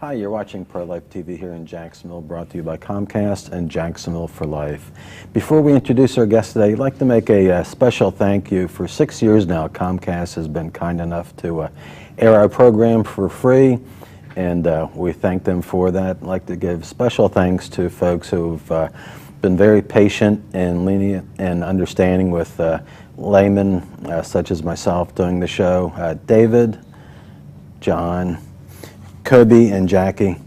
Hi, you're watching Pro-Life TV here in Jacksonville, brought to you by Comcast and Jacksonville for Life. Before we introduce our guest today, I'd like to make a special thank you. For 6 years now, Comcast has been kind enough to air our program for free, and we thank them for that. I'd like to give special thanks to folks who've been very patient and lenient and understanding with laymen such as myself doing the show. David, John, Kobe, and Jackie,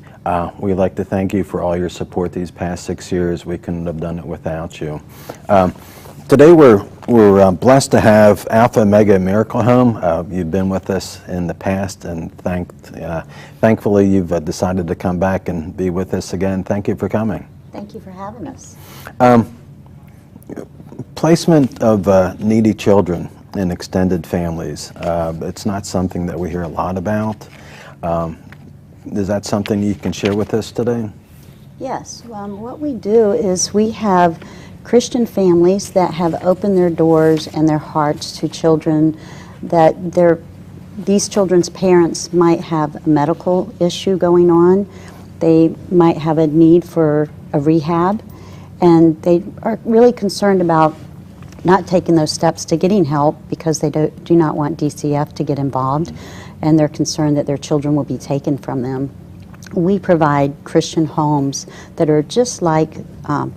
we'd like to thank you for all your support these past 6 years. We couldn't have done it without you. Today we're blessed to have Alpha Omega Miracle Home. You've been with us in the past, and thankfully you've decided to come back and be with us again. Thank you for coming. Thank you for having us. Placement of needy children in extended families. It's not something that we hear a lot about. Is that something you can share with us today? Yes. What we do is we have Christian families that have opened their doors and their hearts to children that these children's parents might have a medical issue going on. They might have a need for a rehab, and they are really concerned about not taking those steps to getting help because they do not want DCF to get involved, and they're concerned that their children will be taken from them. We provide Christian homes that are just like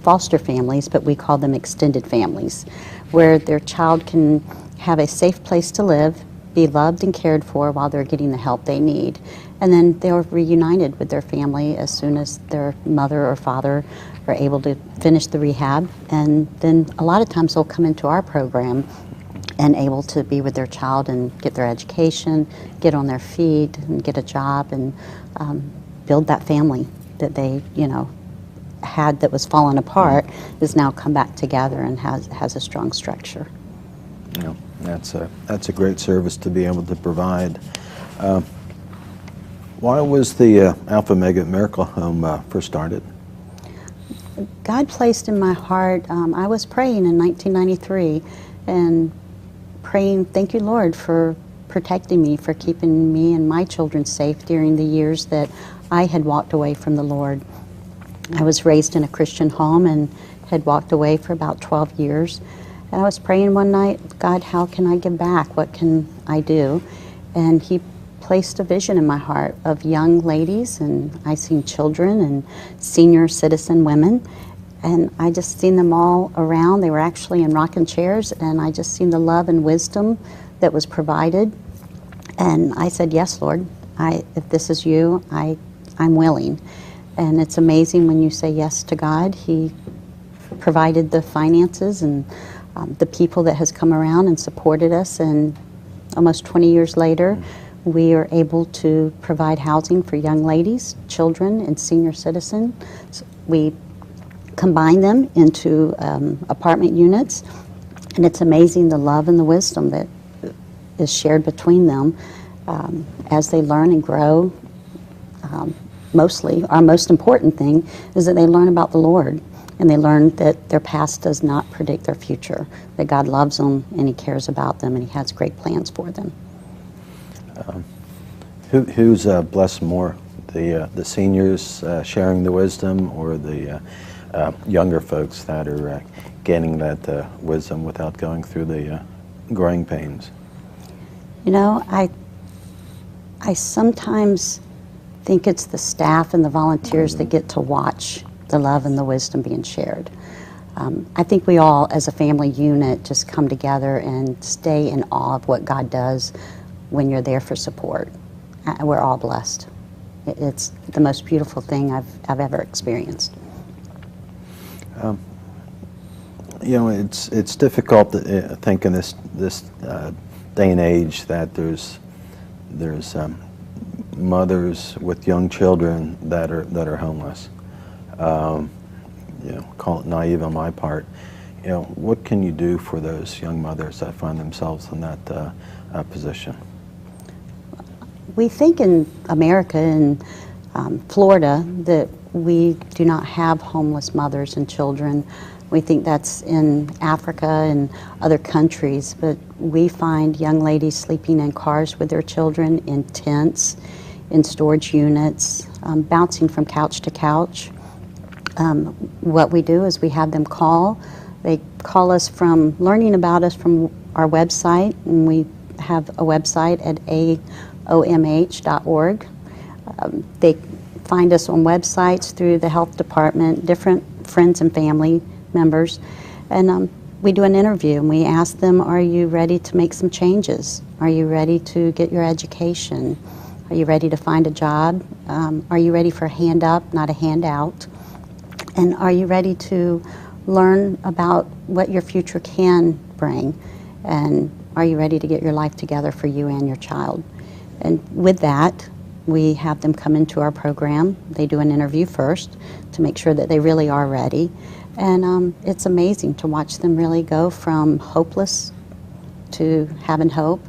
foster families, but we call them extended families, where their child can have a safe place to live, be loved and cared for while they're getting the help they need. And then they're reunited with their family as soon as their mother or father are able to finish the rehab. And then a lot of times they'll come into our program and able to be with their child and get their education, get on their feet, and get a job, and build that family that they, had that was falling apart, is now come back together and has a strong structure. Yeah, that's a great service to be able to provide. Why was the Alpha Omega Miracle Home first started? God placed in my heart, I was praying in 1993 and praying, thank you, Lord, for protecting me, for keeping me and my children safe during the years that I had walked away from the Lord. I was raised in a Christian home and had walked away for about 12 years. And I was praying one night, God, how can I give back? What can I do? And He placed a vision in my heart of young ladies, and I seen children and senior citizen women, and I just seen them all around. They were actually in rocking chairs, and I just seen the love and wisdom that was provided. And I said, yes, Lord, if this is you, I'm willing. And it's amazing when you say yes to God. He provided the finances and the people that has come around and supported us, and almost 20 years later, we are able to provide housing for young ladies, children, and senior citizens. We combine them into apartment units, and it's amazing the love and the wisdom that is shared between them as they learn and grow. Mostly, our most important thing is that they learn about the Lord, and they learn that their past does not predict their future, that God loves them and He cares about them and He has great plans for them. Who's blessed more, the seniors sharing the wisdom, or the younger folks that are gaining that wisdom without going through the growing pains? I sometimes think it's the staff and the volunteers that get to watch the love and the wisdom being shared. I think we all, as a family unit, just come together and stay in awe of what God does when you're there for support. We're all blessed. It's the most beautiful thing I've ever experienced. It's difficult to think in this day and age that there's mothers with young children that are homeless. Call it naive on my part. What can you do for those young mothers that find themselves in that position? We think in America and Florida that we do not have homeless mothers and children. We think that's in Africa and other countries, but we find young ladies sleeping in cars with their children, in tents, in storage units, bouncing from couch to couch. What we do is we have them call. They call us from learning about us from our website, and we have a website at aomh.org. They find us on websites through the health department, different friends and family members, and we do an interview and we ask them, are you ready to make some changes? Are you ready to get your education? Are you ready to find a job? Are you ready for a hand up, not a handout? And are you ready to learn about what your future can bring? And are you ready to get your life together for you and your child? And with that, we have them come into our program. They do an interview first to make sure that they really are ready. And it's amazing to watch them really go from hopeless to having hope,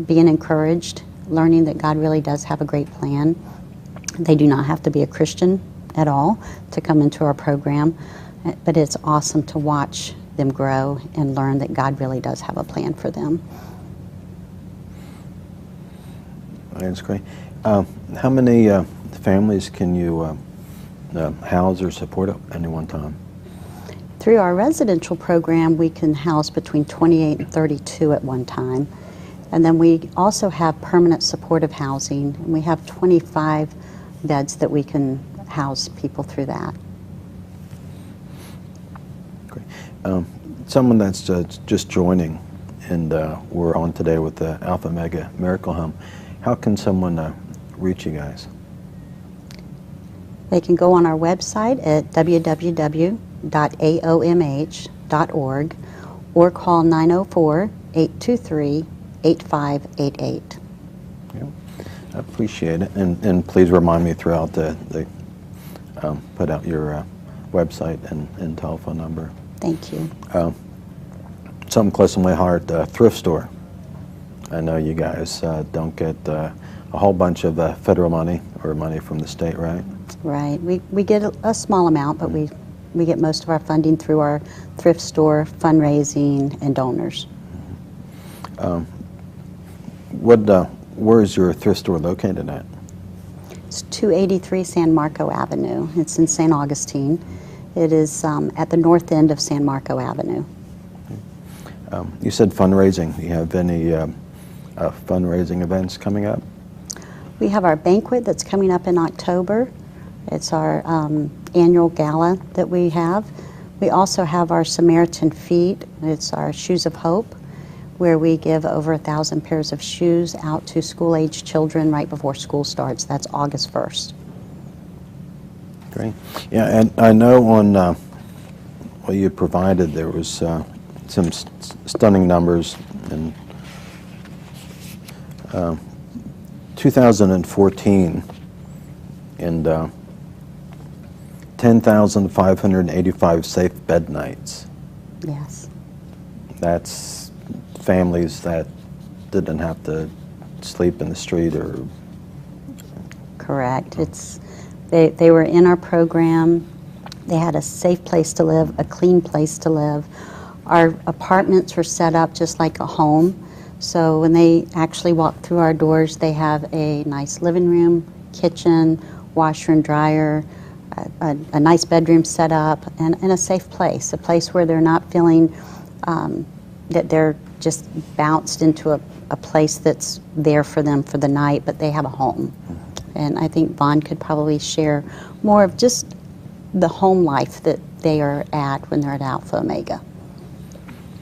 being encouraged, learning that God really does have a great plan. They do not have to be a Christian at all to come into our program, but it's awesome to watch them grow and learn that God really does have a plan for them. That's great. How many families can you house or support at any one time? Through our residential program, we can house between 28 and 32 at one time. And then we also have permanent supportive housing, and we have 25 beds that we can house people through that. Great. Someone that's just joining, and we're on today with the Alpha Omega Miracle Home, how can someone reach you guys? They can go on our website at www.aomh.org or call 904-823-8588. Yeah, I appreciate it. And please remind me throughout the put out your website and telephone number. Thank you. Something close to my heart, thrift store. I know you guys don't get a whole bunch of federal money or money from the state, right? Right. We get a small amount, but we get most of our funding through our thrift store, fundraising, and donors. Where is your thrift store located at? It's 283 San Marco Avenue. It's in St. Augustine. It is at the north end of San Marco Avenue. You said fundraising. Do you have any fundraising events coming up? We have our banquet that's coming up in October. It's our annual gala that we have. We also have our Samaritan Feet. It's our Shoes of Hope, where we give over 1,000 pairs of shoes out to school-age children right before school starts. That's August 1st. Great. Yeah, and I know on what you provided there was some stunning numbers in 2014 and 10,585 safe bed nights. Yes. That's families that didn't have to sleep in the street or... Correct. They were in our program. They had a safe place to live, a clean place to live. Our apartments were set up just like a home. So when they actually walk through our doors, they have a nice living room, kitchen, washer and dryer, a nice bedroom set up, and a safe place, a place where they're not feeling that they're just bounced into a place that's there for them for the night, but they have a home. And I think Vaughn could probably share more of just the home life that they are at when they're at Alpha Omega.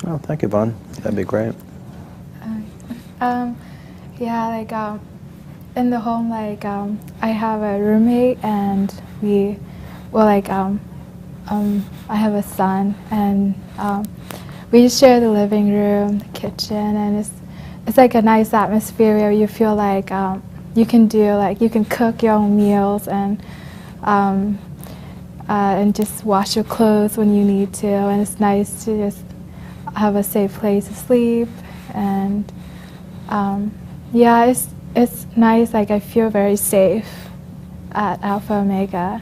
Oh, thank you, Vaughn. That'd be great. Yeah, like in the home, like I have a roommate, and I have a son, and we just share the living room, the kitchen, and it's like a nice atmosphere where you feel like you can cook your own meals and just wash your clothes when you need to, and it's nice to just have a safe place to sleep. And yeah, it's nice. Like I feel very safe at Alpha Omega,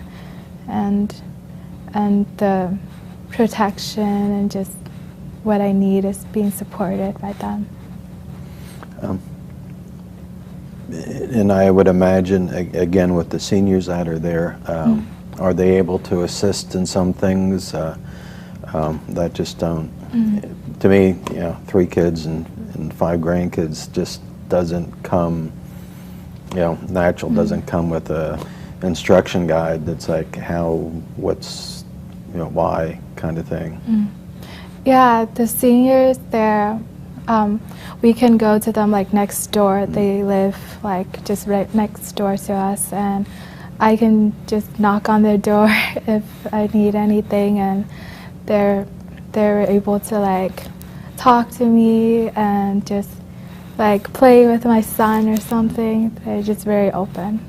and the protection and just what I need is being supported by them. And I would imagine, again, with the seniors that are there, are they able to assist in some things that just don't? To me, 3 kids and 5 grandkids just doesn't come, natural. Doesn't come with a instruction guide that's like what's, why kind of thing. Yeah, the seniors there, we can go to them like next door. They live like just right next door to us, and I can just knock on their door if I need anything, and they're able to like talk to me and just like play with my son or something. They're just very open.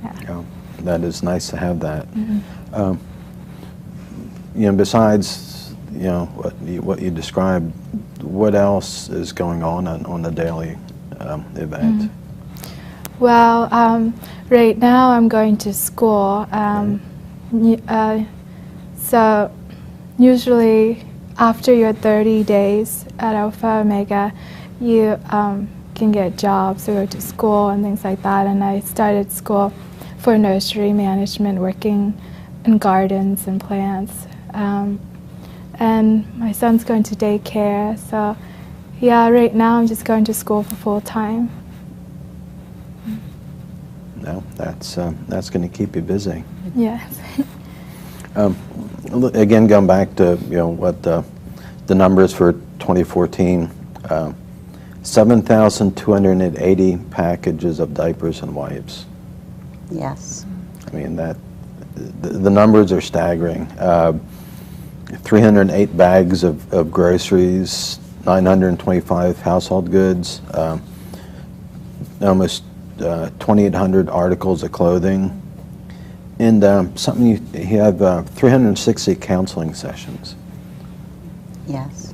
Yeah, that is nice to have that. Besides what you described, what else is going on the daily event? Well, right now I'm going to school. So usually after your 30 days at Alpha Omega, you can get jobs or go to school and things like that. And I started school for nursery management, working in gardens and plants. And my son's going to daycare, so yeah, right now I'm just going to school for full time. No, that's going to keep you busy. Yes. Again, going back to what the numbers for 2014, 7,280 packages of diapers and wipes. Yes. I mean the numbers are staggering. 308 bags of groceries, 925 household goods, almost 2,800 articles of clothing, and something you have 360 counseling sessions. Yes.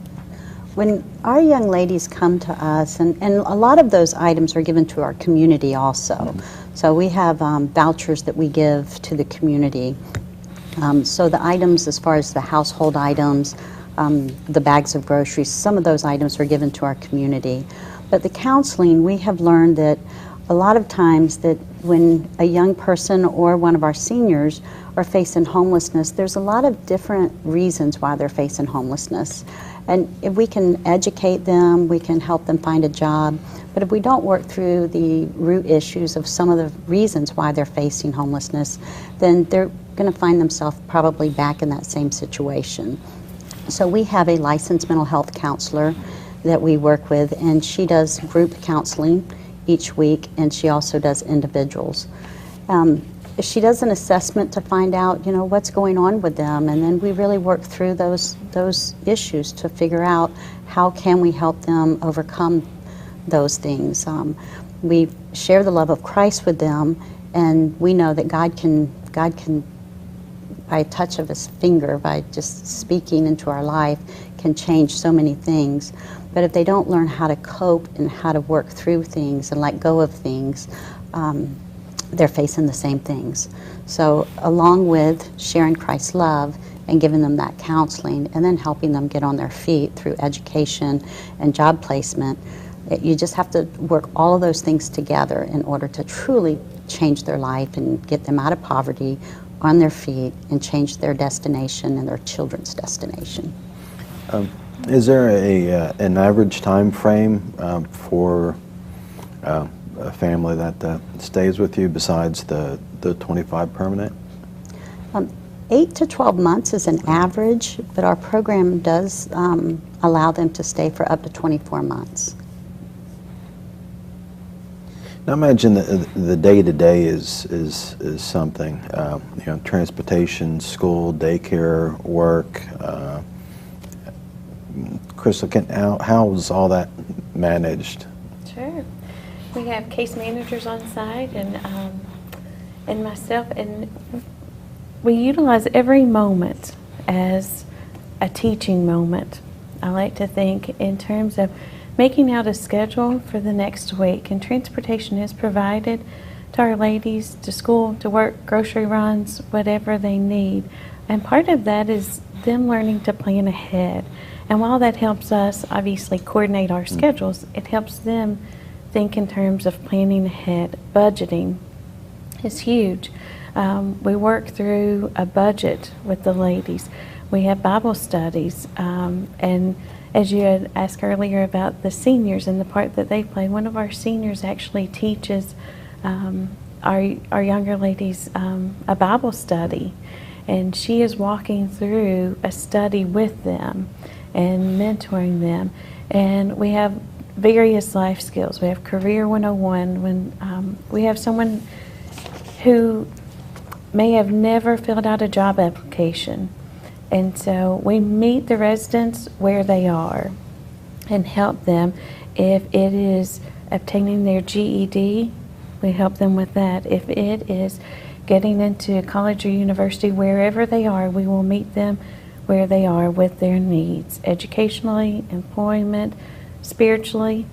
When our young ladies come to us, and a lot of those items are given to our community also. So we have vouchers that we give to the community. So the items, as far as the household items, the bags of groceries, some of those items are given to our community. But the counseling, we have learned that a lot of times that when a young person or one of our seniors are facing homelessness, there's a lot of different reasons why they're facing homelessness. And if we can educate them, we can help them find a job. But if we don't work through the root issues of some of the reasons why they're facing homelessness, then they're going to find themselves probably back in that same situation. So we have a licensed mental health counselor that we work with, and she does group counseling each week, and she also does individuals. She does an assessment to find out, what's going on with them, and then we really work through those issues to figure out how can we help them overcome those things. We share the love of Christ with them, and we know that God can, by a touch of His finger, by just speaking into our life, can change so many things. But if they don't learn how to cope and how to work through things and let go of things, they're facing the same things. So along with sharing Christ's love and giving them that counseling and then helping them get on their feet through education and job placement, you just have to work all of those things together in order to truly change their life and get them out of poverty, on their feet, and change their destination and their children's destination. Is there an average time frame for a family that stays with you besides the 25 permanent? 8 to 12 months is an average, but our program does allow them to stay for up to 24 months. Now imagine the day-to-day is something, transportation, school, daycare, work. Crystal, how's all that managed? Sure. We have case managers on site and myself, and we utilize every moment as a teaching moment. I like to think in terms of making out a schedule for the next week, and transportation is provided to our ladies to school, to work, grocery runs, whatever they need. And part of that is them learning to plan ahead. And while that helps us obviously coordinate our schedules, it helps them think in terms of planning ahead. Budgeting is huge. We work through a budget with the ladies. We have Bible studies, and as you had asked earlier about the seniors and the part that they play, one of our seniors actually teaches our younger ladies a Bible study, and she is walking through a study with them and mentoring them. And we have various life skills. We have Career 101 when we have someone who may have never filled out a job application. And so we meet the residents where they are and help them. If it is obtaining their GED, we help them with that. If it is getting into college or university, wherever they are, we will meet them where they are with their needs, educationally, employment, spiritually.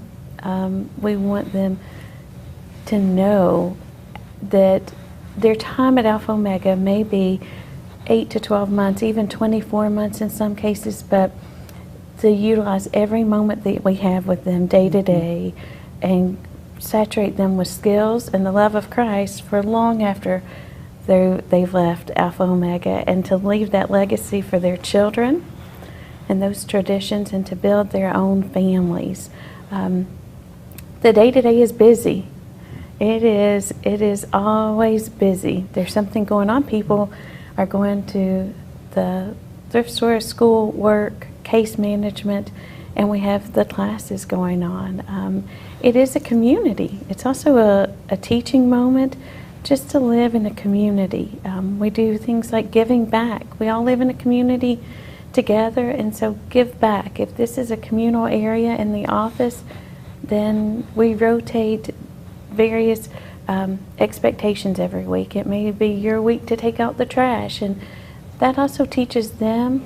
We want them to know that their time at Alpha Omega may be 8 to 12 months, even 24 months in some cases, but to utilize every moment that we have with them day to day and saturate them with skills and the love of Christ for long after they've left Alpha Omega, and to leave that legacy for their children and those traditions, and to build their own families. The day-to-day is busy. It is always busy. There's something going on. People are going to the thrift store, school, work, case management, and we have the classes going on. It is a community. It's also a teaching moment, just to live in a community. We do things like giving back. We all live in a community together, and so give back. If this is a communal area in the office, then we rotate various expectations every week. It may be your week to take out the trash, and that also teaches them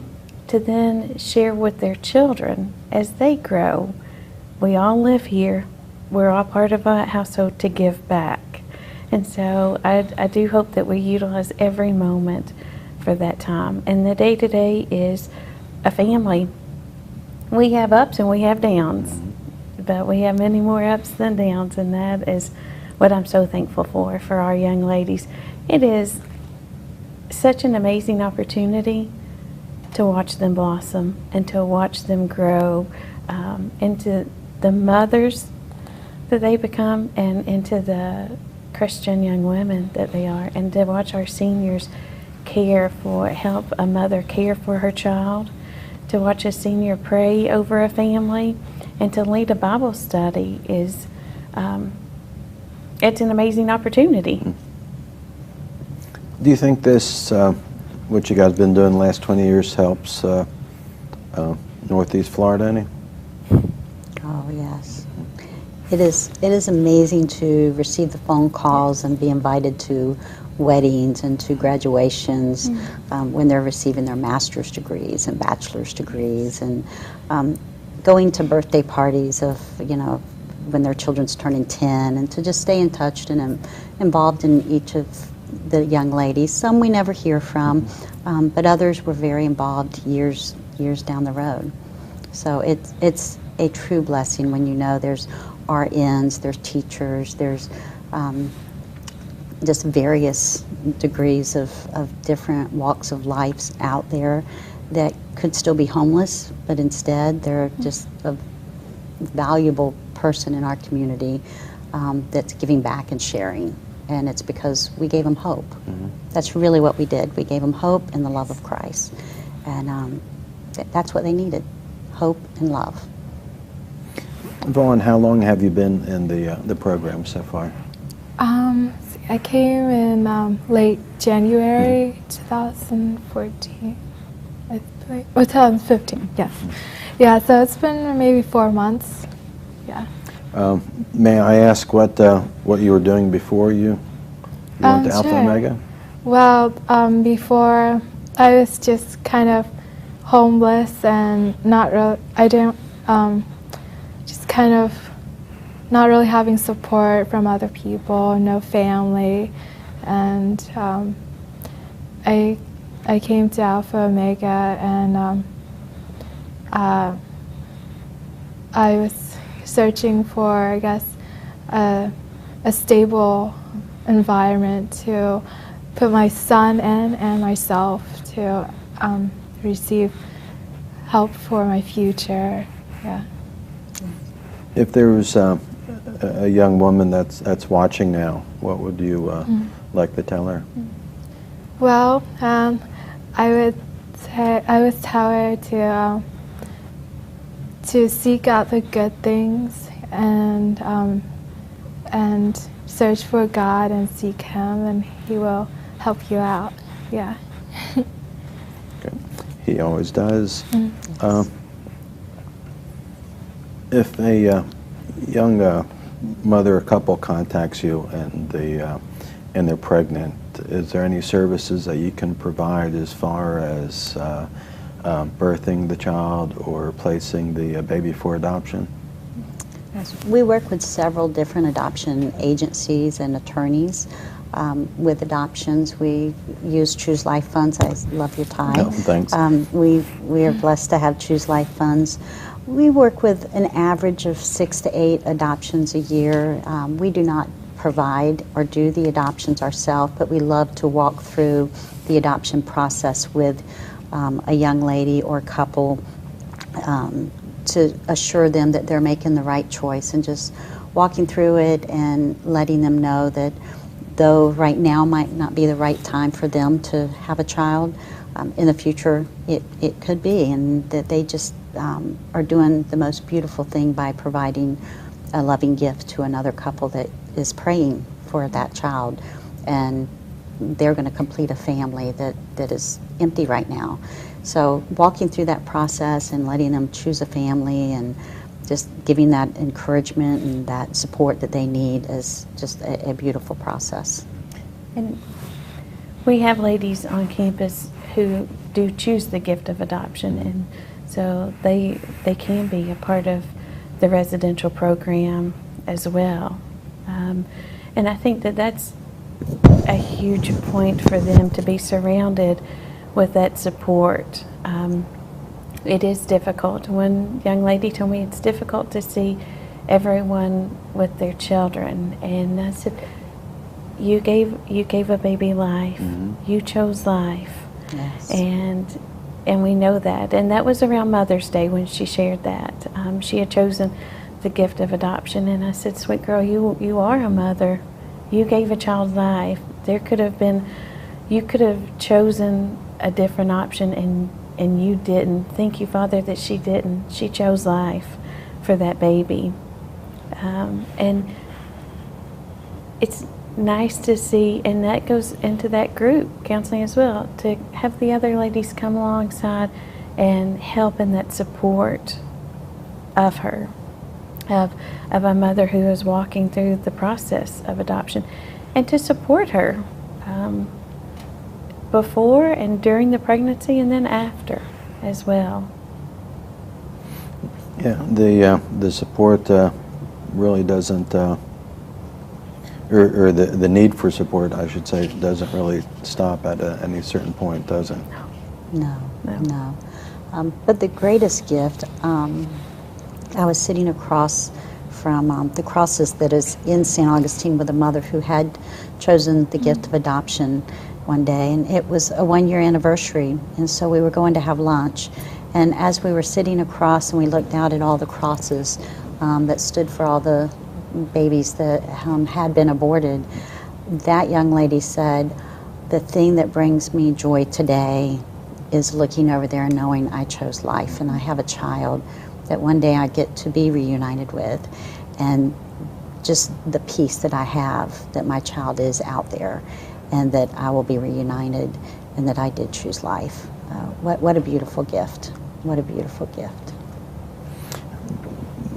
to then share with their children as they grow. We all live here. We're all part of a household to give back. And so I do hope that we utilize every moment for that time. And the day-to-day is a family. We have ups and we have downs, but we have many more ups than downs, and that is what I'm so thankful for our young ladies. It is such an amazing opportunity to watch them blossom and to watch them grow into the mothers that they become and into the Christian young women that they are, and to watch our seniors help a mother care for her child, to watch a senior pray over a family, and to lead a Bible study is it's an amazing opportunity. Do you think this, what you guys have been doing the last 20 years, helps Northeast Florida any? Oh, yes. It is amazing to receive the phone calls and be invited to weddings and to graduations when they're receiving their master's degrees and bachelor's degrees, and going to birthday parties of, when their children's turning 10, and to just stay in touch and involved in each of the young ladies. Some we never hear from, but others were very involved years down the road. So it's a true blessing when you know there's RNs, there's teachers, there's just various degrees of different walks of life out there that could still be homeless, but instead they're just a valuable person in our community that's giving back and sharing. And it's because we gave them hope. That's really what we did. We gave them hope and the love of Christ. And that's what they needed, hope and love. Vaughn, how long have you been in the program so far? I came in late January 2014, I think. 2015, yes. Yeah, so it's been maybe 4 months. Yeah. May I ask what you were doing before you went to Alpha Sure. Omega? Well, before I was just kind of homeless and not really, just kind of not really having support from other people, no family, and I came to Alpha Omega, and I was searching for, I guess, a stable environment to put my son in and myself to receive help for my future. Yeah. If there was a young woman that's watching now, what would you like to tell her? Well, I would tell her to seek out the good things and search for God and seek Him, and He will help you out. Yeah. Okay. He always does. If a young mother or couple contacts you and they're pregnant, is there any services that you can provide as far as birthing the child or placing the baby for adoption? Yes, we work with several different adoption agencies and attorneys. With adoptions, we use Choose Life funds. I love your tie. No, thanks. We are blessed to have Choose Life funds. We work with an average of 6 to 8 adoptions a year. We do not provide or do the adoptions ourselves, but we love to walk through the adoption process with a young lady or couple to assure them that they're making the right choice, and just walking through it and letting them know that though right now might not be the right time for them to have a child, in the future it could be, and that they just are doing the most beautiful thing by providing a loving gift to another couple that is praying for that child, and they're going to complete a family that is empty right now. So walking through that process and letting them choose a family and just giving that encouragement and that support that they need is just a beautiful process. And we have ladies on campus who do choose the gift of adoption, and so they can be a part of the residential program as well. And I think that that's a huge point for them, to be surrounded with that support. It is difficult. One young lady told me it's difficult to see everyone with their children, and I said, you gave a baby life. You chose life. Yes. And we know that. And that was around Mother's Day when she shared that. She had chosen the gift of adoption, and I said, sweet girl, you are a mother. You gave a child life. You could have chosen a different option, and you didn't. Thank you, Father, that she didn't. She chose life for that baby. And it's nice to see, and that goes into that group counseling as well, to have the other ladies come alongside and help in that support of her, of a mother who is walking through the process of adoption, and to support her before and during the pregnancy, and then after as well. Yeah, the support really doesn't, or the need for support, I should say, doesn't really stop at any certain point, does it? No. But the greatest gift, I was sitting across from the crosses that is in St. Augustine with a mother who had chosen the gift of adoption one day, and it was a 1-year anniversary, and so we were going to have lunch, and as we were sitting across and we looked out at all the crosses that stood for all the babies that had been aborted, that young lady said, the thing that brings me joy today is looking over there and knowing I chose life, and I have a child that one day I get to be reunited with, and just the peace that I have that my child is out there and that I will be reunited and that I did choose life. What a beautiful gift. What a beautiful gift.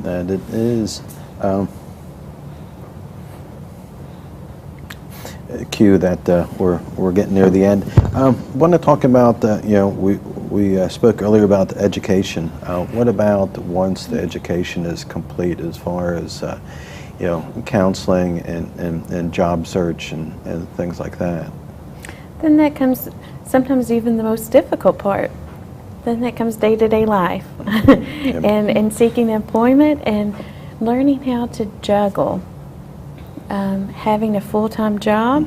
That it is. Cue that we're getting near the end. Want to talk about we spoke earlier about the education. What about once the education is complete, as far as counseling and job search and things like that? Then that comes sometimes even the most difficult part. Then that comes day-to-day life and seeking employment and learning how to juggle having a full-time job,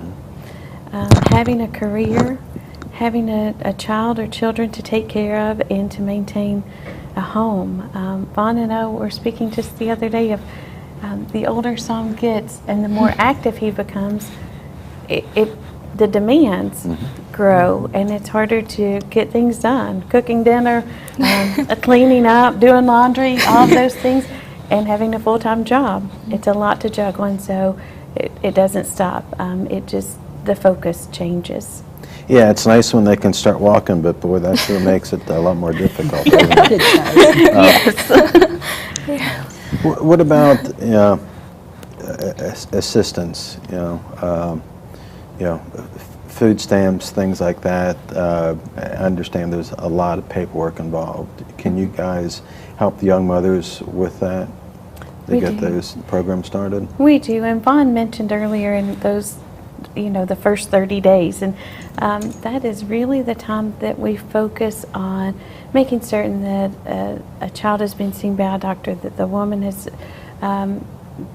having a career, having a child or children to take care of, and to maintain a home. Vaughn and I were speaking just the other day of the older Sam gets and the more active he becomes, the demands grow, and it's harder to get things done. Cooking dinner, cleaning up, doing laundry, all of those things, and having a full-time job. It's a lot to juggle, and so it doesn't stop. The focus changes. Yeah, it's nice when they can start walking, but boy, that sure makes it a lot more difficult. Yes. What about assistance? Food stamps, things like that. I understand there's a lot of paperwork involved. Can you guys help the young mothers with that to get those programs started? We do, and Vaughn mentioned earlier in those, the first 30 days, and that is really the time that we focus on making certain that a child has been seen by a doctor, that the woman has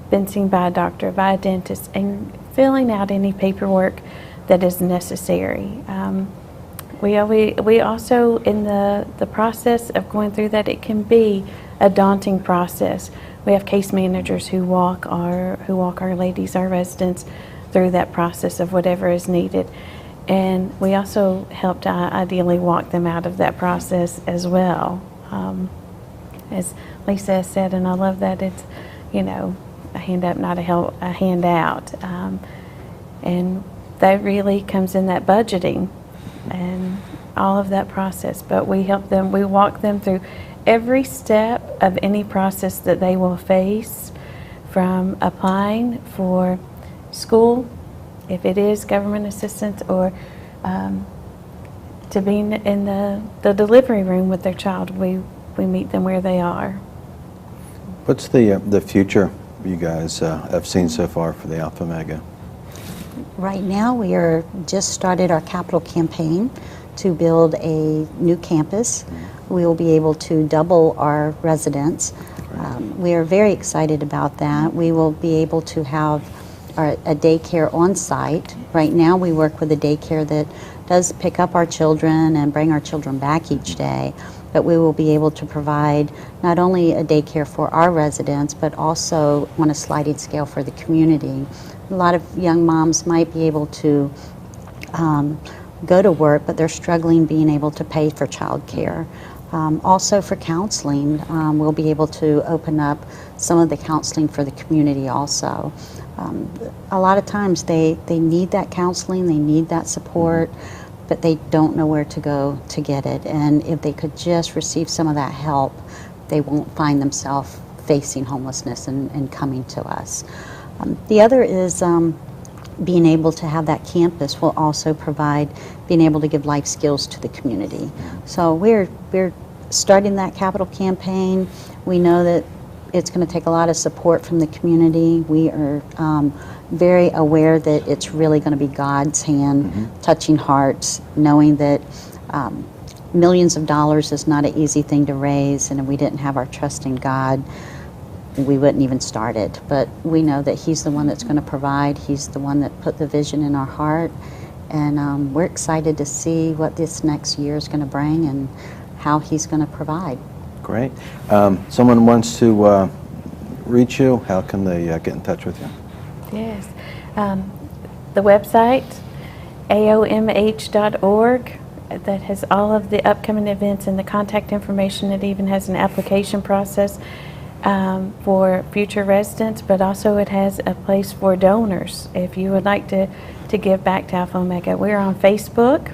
been seen by a doctor, by a dentist, and filling out any paperwork that is necessary. We also, in the process of going through that, it can be a daunting process. We have case managers who walk our ladies, our residents, through that process of whatever is needed. And we also help to ideally walk them out of that process as well. As Lisa has said, and I love that it's, a hand up, not a handout. And that really comes in that budgeting and all of that process. But we help them, we walk them through every step of any process that they will face, from applying for school, if it is government assistance, or to being in the delivery room with their child. We meet them where they are. What's the future you guys have seen so far for the Alpha Omega? Right now, we are just started our capital campaign to build a new campus. We will be able to double our residents. We are very excited about that. We will be able to have a daycare on site. Right now, we work with a daycare that does pick up our children and bring our children back each day. But we will be able to provide not only a daycare for our residents, but also on a sliding scale for the community. A lot of young moms might be able to go to work, but they're struggling being able to pay for childcare. Also for counseling, we'll be able to open up some of the counseling for the community also. A lot of times they need that counseling, they need that support, but they don't know where to go to get it. And if they could just receive some of that help, they won't find themselves facing homelessness and coming to us. The other is being able to have that campus will also provide being able to give life skills to the community. So we're starting that capital campaign. We know that it's going to take a lot of support from the community. We are very aware that it's really going to be God's hand touching hearts, knowing that millions of dollars is not an easy thing to raise, and if we didn't have our trust in God, we wouldn't even start it. But we know that He's the one that's going to provide. He's the one that put the vision in our heart, and we're excited to see what this next year is going to bring and how He's going to provide. Great. Someone wants to reach you. How can they get in touch with you? Yes. The website, aomh.org, that has all of the upcoming events and the contact information. It even has an application process for future residents, but also it has a place for donors if you would like to give back to Alpha Omega. We're on Facebook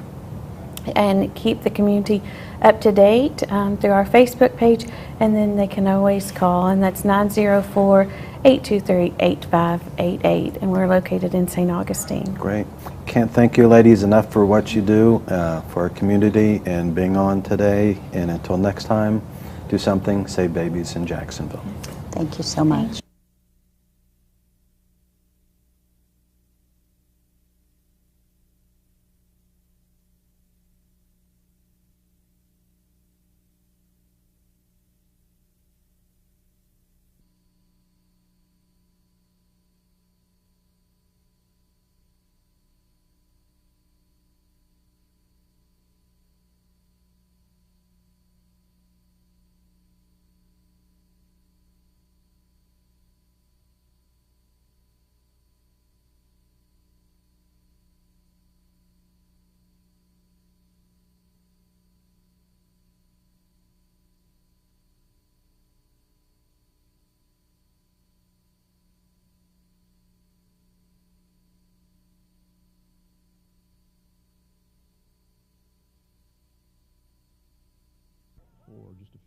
and keep the community up to date through our Facebook page, and then they can always call, and that's 904-823-8588, and we're located in St. Augustine. Great. Can't thank you ladies enough for what you do for our community and being on today, and until next time, do something, save babies in Jacksonville. Thank you so much.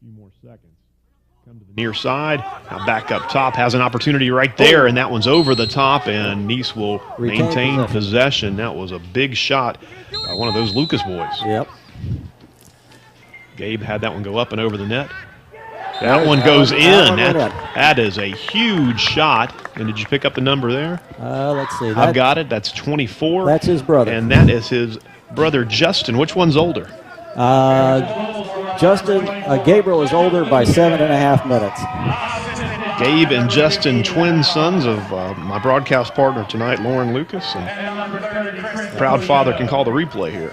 few more seconds. Come to the near side. Now back up top. Has an opportunity right there, and that one's over the top, and Nice will maintain possession. That was a big shot by one of those Lucas boys. Yep. Gabe had that one go up and over the net. That one goes in. That is a huge shot. And did you pick up the number there? Let's see. I've got it. That's 24. That's his brother. And that is his brother, Justin. Which one's older? Gabriel is older by 7.5 minutes. Gabe and Justin, twin sons of my broadcast partner tonight, Lauren Lucas. And proud father can call the replay here.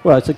Well, it's a good